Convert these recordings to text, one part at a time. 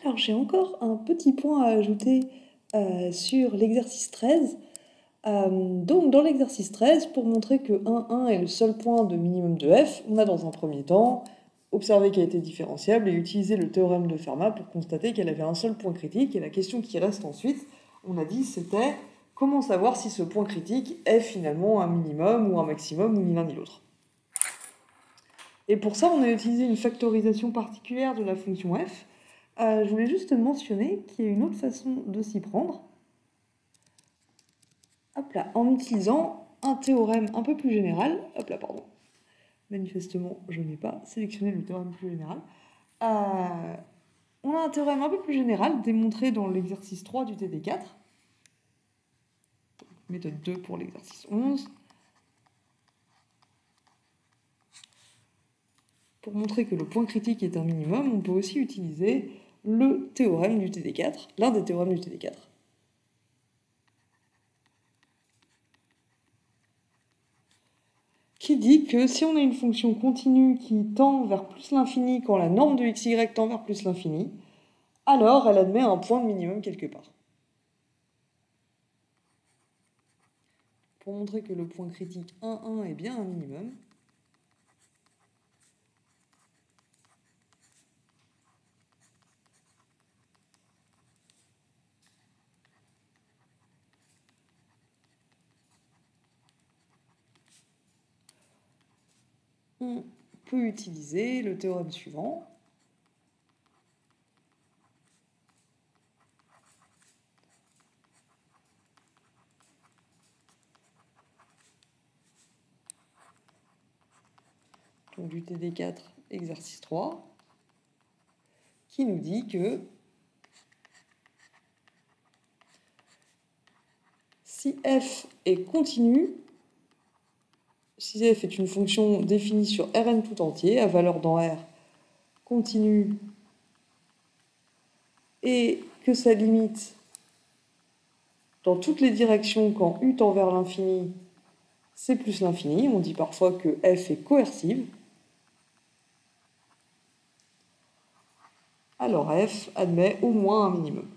Alors j'ai encore un petit point à ajouter sur l'exercice 13. Donc dans l'exercice 13, pour montrer que 1 est le seul point de minimum de f, on a dans un premier temps observé qu'elle était différenciable et utilisé le théorème de Fermat pour constater qu'elle avait un seul point critique. Et la question qui reste ensuite, on a dit, c'était comment savoir si ce point critique est finalement un minimum ou un maximum ou ni l'un ni l'autre. Et pour ça, on a utilisé une factorisation particulière de la fonction f. Je voulais juste mentionner qu'il y a une autre façon de s'y prendre. Hop là, en utilisant un théorème un peu plus général. Hop là, pardon. Manifestement, je n'ai pas sélectionné le théorème plus général. On a un théorème un peu plus général démontré dans l'exercice 3 du TD4. Méthode 2 pour l'exercice 11. Pour montrer que le point critique est un minimum, on peut aussi utiliser le théorème du TD4, l'un des théorèmes du TD4. Qui dit que si on a une fonction continue qui tend vers plus l'infini quand la norme de xy tend vers plus l'infini, alors elle admet un point de minimum quelque part. Pour montrer que le point critique 1 est bien un minimum, on peut utiliser le théorème suivant. Donc du TD4, exercice 3, qui nous dit que si f est continu, si f est une fonction définie sur Rn tout entier, à valeur dans R continue, et que sa limite dans toutes les directions quand u tend vers l'infini, c'est plus l'infini, on dit parfois que f est coercive, alors f admet au moins un minimum.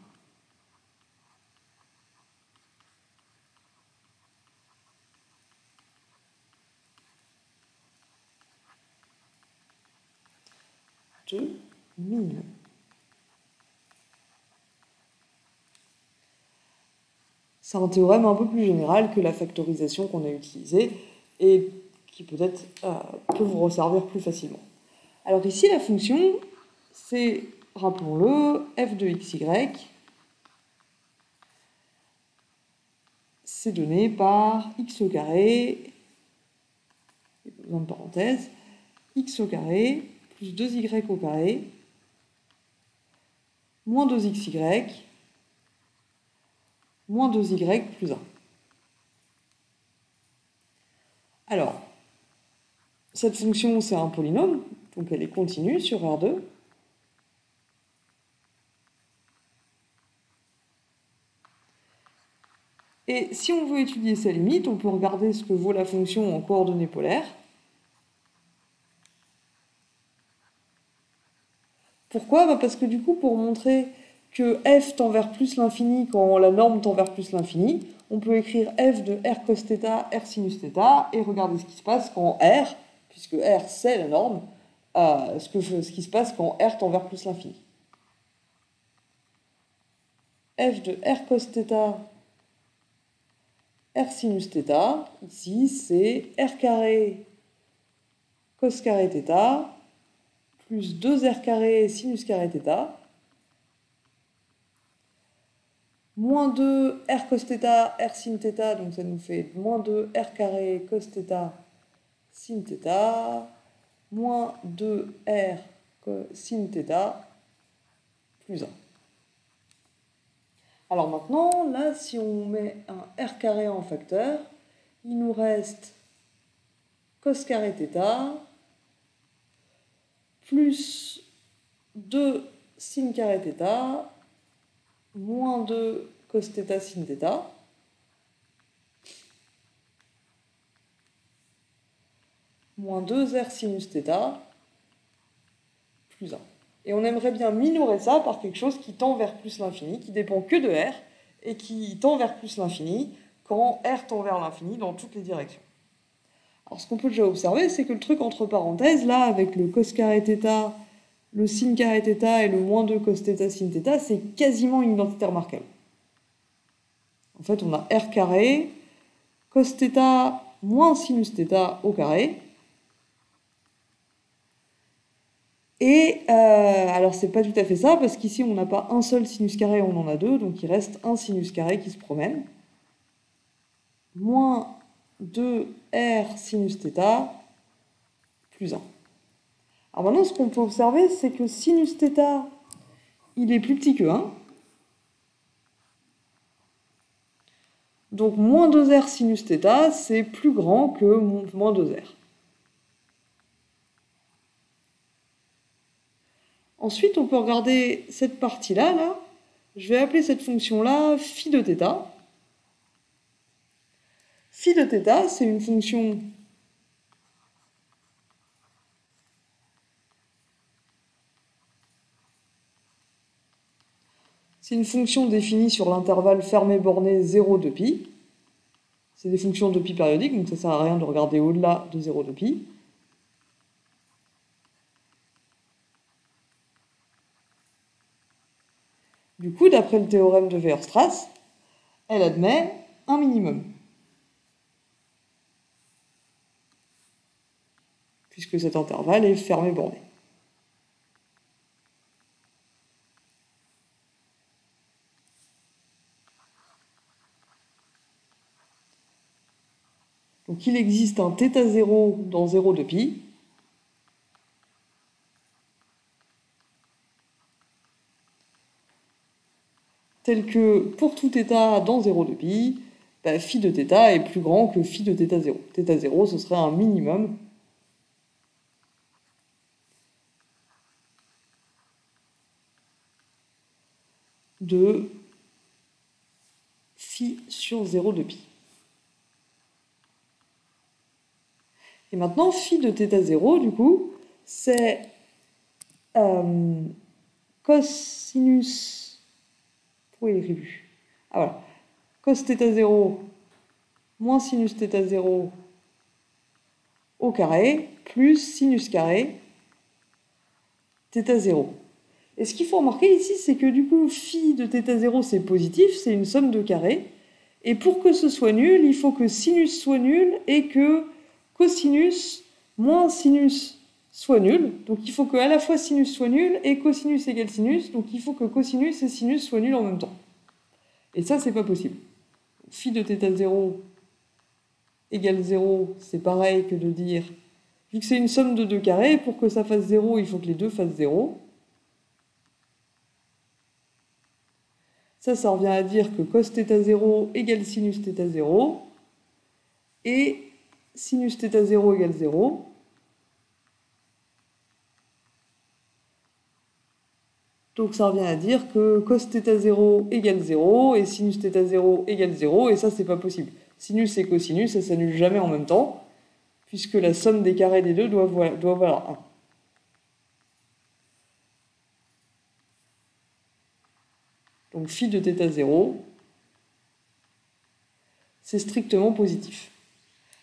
De minimum. C'est un théorème un peu plus général que la factorisation qu'on a utilisée et qui peut-être peut vous resservir plus facilement. Alors ici, la fonction, c'est, rappelons-le, f de xy, c'est donné par x au carré, besoin de parenthèse, x au carré plus 2y au carré moins 2xy moins 2y plus 1. Alors, cette fonction, c'est un polynôme, donc elle est continue sur R2. Et si on veut étudier sa limite, on peut regarder ce que vaut la fonction en coordonnées polaires. Pourquoi ? Parce que du coup, pour montrer que f tend vers plus l'infini quand la norme tend vers plus l'infini, on peut écrire f de r cos θ, r sinus θ, et regarder ce qui se passe quand r, puisque r c'est la norme, ce qui se passe quand r tend vers plus l'infini. F de r cos θ, r sinus θ, ici c'est r carré cos carré θ, plus 2r carré sinus carré θ, moins 2 r cos θ, r sin θ, donc ça nous fait moins 2 r carré cos θ sin θ, moins 2 r sin θ, plus 1. Alors maintenant, là, si on met un r carré en facteur, il nous reste cos carré θ, plus 2 sin carré θ, moins 2 cos θ sin θ, moins 2 r sinus θ, plus 1. Et on aimerait bien minorer ça par quelque chose qui tend vers plus l'infini, qui dépend que de R, et qui tend vers plus l'infini quand R tend vers l'infini dans toutes les directions. Alors ce qu'on peut déjà observer, c'est que le truc entre parenthèses, là, avec le cos carré θ, le sin carré θ et le moins 2 cos θ sin θ, c'est quasiment une identité remarquable. En fait, on a R carré, cos θ moins sinus θ au carré. Et alors c'est pas tout à fait ça, parce qu'ici on n'a pas un seul sinus carré, on en a deux, donc il reste un sinus carré qui se promène. Moins 2R sinus θ plus 1. Alors maintenant, ce qu'on peut observer, c'est que sinus θ, il est plus petit que 1. Donc moins 2R sinus θ, c'est plus grand que moins 2R. Ensuite, on peut regarder cette partie-là, là. Je vais appeler cette fonction-là phi de θ. Phi de θ, c'est une fonction définie sur l'intervalle fermé borné 0 de pi. C'est des fonctions de pi périodiques, donc ça ne sert à rien de regarder au-delà de 0 de pi. Du coup, d'après le théorème de Weierstrass, elle admet un minimum. Puisque cet intervalle est fermé borné. Donc il existe un θ0 dans 0 de pi. Tel que pour tout θ dans 0 de pi, phi de θ est plus grand que phi de θ0. θ0, ce serait un minimum de phi sur 0 de pi. Et maintenant, phi de θ0, du coup, c'est cosinus... Pourquoi il est écrit plus? Ah voilà. Cos θ0 moins sinus θ0 au carré plus sinus carré θ0. Et ce qu'il faut remarquer ici, c'est que du coup, phi de θ0, c'est positif, c'est une somme de carrés. Et pour que ce soit nul, il faut que sinus soit nul et que cosinus moins sinus soit nul. Donc il faut que à la fois sinus soit nul et cosinus égale sinus. Donc il faut que cosinus et sinus soient nuls en même temps. Et ça, c'est pas possible. Phi de θ0 égale 0, c'est pareil que de dire, vu que c'est une somme de deux carrés, pour que ça fasse 0, il faut que les deux fassent 0. Ça revient à dire que cos θ0 égale sinus θ0 et sinus θ0 égale 0. Donc ça revient à dire que cos θ0 égale 0 et sinus θ0 égale 0, et ça c'est pas possible. Sinus et cosinus, ça s'annule jamais en même temps, puisque la somme des carrés des deux doit valoir 1. Donc phi de θ0, c'est strictement positif.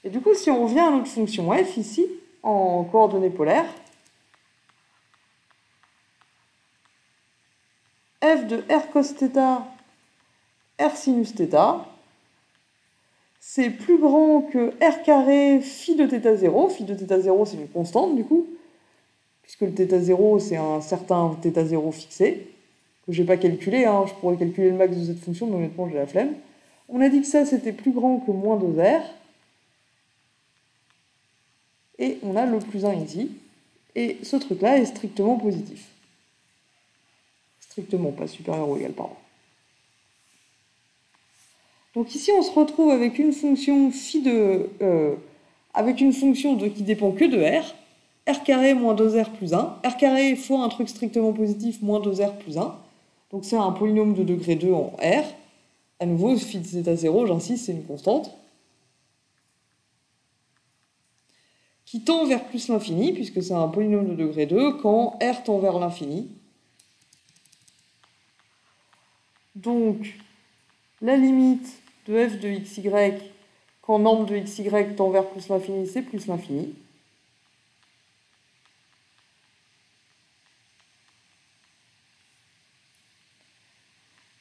Et du coup, si on revient à notre fonction f ici, en coordonnées polaires, f de r cos θ, r sinus θ, c'est plus grand que r carré phi de θ0. Phi de θ0, c'est une constante, du coup, puisque le θ0, c'est un certain θ0 fixé, que je n'ai pas calculé, hein. Je pourrais calculer le max de cette fonction, mais honnêtement, j'ai la flemme. On a dit que ça, c'était plus grand que moins 2r. Et on a le plus 1 ici. Et ce truc-là est strictement positif. Strictement, pas supérieur ou égal, pardon. Donc ici, on se retrouve avec une fonction qui dépend que de r. R carré moins 2r plus 1. R carré fois un truc strictement positif moins 2r plus 1. Donc c'est un polynôme de degré 2 en R. À nouveau, phi de θ0, j'insiste, c'est une constante. qui tend vers plus l'infini, puisque c'est un polynôme de degré 2, quand R tend vers l'infini. Donc, la limite de f de xy, quand norme de xy tend vers plus l'infini, c'est plus l'infini.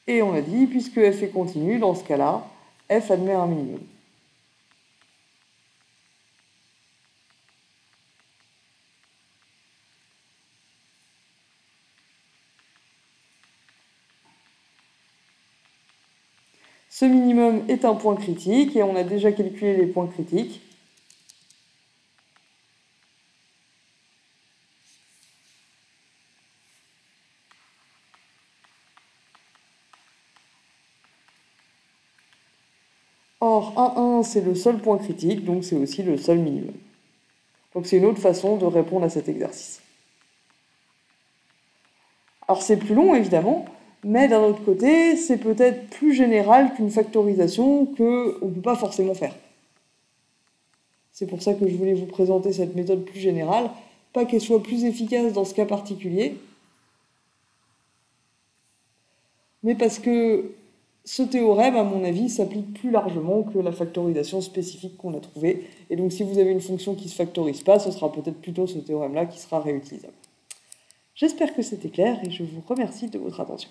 Et on a dit, puisque f est continu, dans ce cas-là, f admet un minimum. Ce minimum est un point critique et on a déjà calculé les points critiques. Or, 1,1, c'est le seul point critique, donc c'est aussi le seul minimum. Donc c'est une autre façon de répondre à cet exercice. Alors c'est plus long, évidemment, mais d'un autre côté, c'est peut-être plus général qu'une factorisation qu'on ne peut pas forcément faire. C'est pour ça que je voulais vous présenter cette méthode plus générale, pas qu'elle soit plus efficace dans ce cas particulier, mais parce que ce théorème, à mon avis, s'applique plus largement que la factorisation spécifique qu'on a trouvée. Et donc si vous avez une fonction qui ne se factorise pas, ce sera peut-être plutôt ce théorème-là qui sera réutilisable. J'espère que c'était clair et je vous remercie de votre attention.